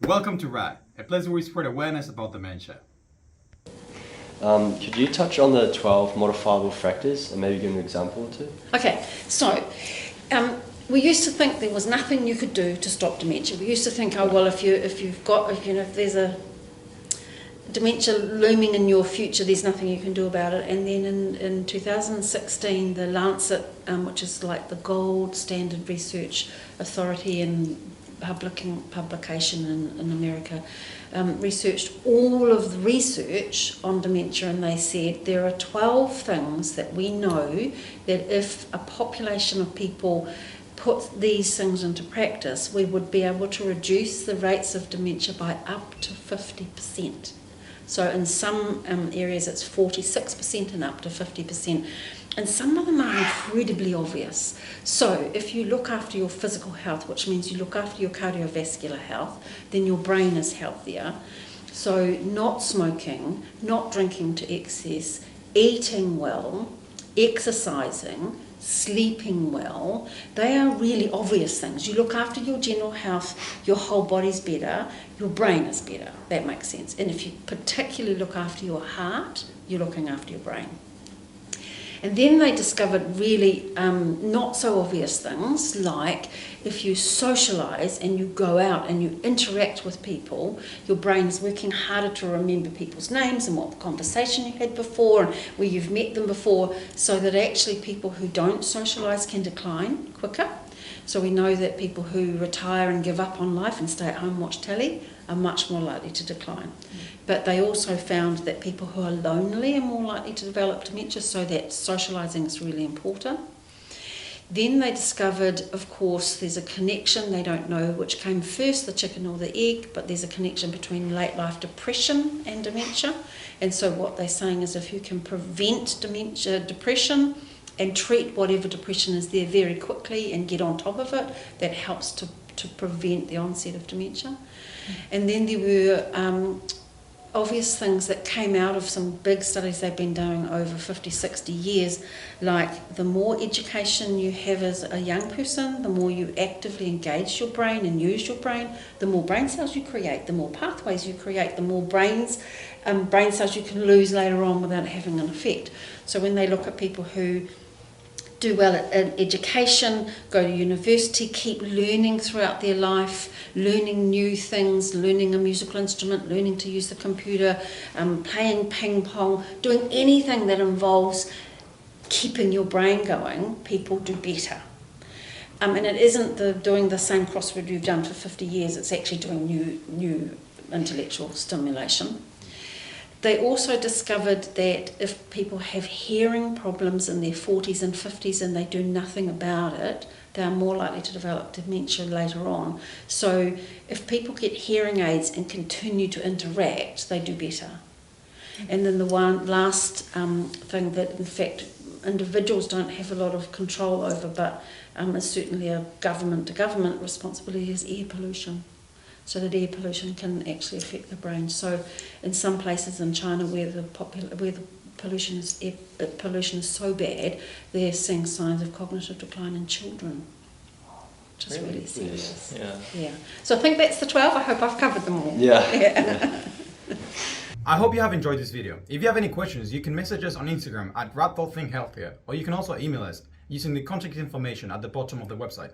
Welcome to RAD, a place where we spread awareness about dementia. Could you touch on the 12 modifiable factors and maybe give an example or two? Okay, so we used to think there was nothing you could do to stop dementia. We used to think, oh well, if there's a dementia looming in your future, there's nothing you can do about it. And then in 2016, the Lancet, which is like the gold standard research authority and publication in America, researched all of the research on dementia, and they said there are 12 things that we know that if a population of people put these things into practice, we would be able to reduce the rates of dementia by up to 50%. So in some areas it's 46% and up to 50%. And some of them are incredibly obvious. So if you look after your physical health, which means you look after your cardiovascular health, then your brain is healthier. So not smoking, not drinking to excess, eating well, exercising, sleeping well, they are really obvious things. You look after your general health, your whole body's better, your brain is better. That makes sense. And if you particularly look after your heart, you're looking after your brain. And then they discovered really not so obvious things, like if you socialise and you go out and you interact with people, your brain is working harder to remember people's names and what conversation you had before and where you've met them before, so that actually people who don't socialise can decline quicker. So we know that people who retire and give up on life and stay at home and watch telly are much more likely to decline. But they also found that people who are lonely are more likely to develop dementia, so that socialising is really important. Then they discovered, of course, there's a connection. They don't know which came first, the chicken or the egg, but there's a connection between late life depression and dementia. And so what they're saying is if you can prevent depression and treat whatever depression is there very quickly and get on top of it, that helps to prevent the onset of dementia. And then there were obvious things that came out of some big studies they've been doing over 50, 60 years, like the more education you have as a young person, the more you actively engage your brain and use your brain, the more brain cells you create, the more pathways you create, the more brain cells you can lose later on without having an effect. So when they look at people who do well at education, go to university, keep learning throughout their life, learning new things, learning a musical instrument, learning to use the computer, playing ping pong, doing anything that involves keeping your brain going, people do better. And it isn't doing the same crossword you've done for 50 years, it's actually doing new intellectual stimulation. They also discovered that if people have hearing problems in their 40s and 50s and they do nothing about it, they are more likely to develop dementia later on. So if people get hearing aids and continue to interact, they do better. And then the last thing that in fact individuals don't have a lot of control over, but is certainly a government-to-government responsibility, is air pollution. So that air pollution can actually affect the brain. So in some places in China where the pollution is so bad, they're seeing signs of cognitive decline in children, which is really serious. Yeah. So I think that's the 12. I hope I've covered them all. Yeah. I hope you have enjoyed this video. If you have any questions, you can message us on Instagram at @RAD.ThinkHealthier, or you can also email us using the contact information at the bottom of the website.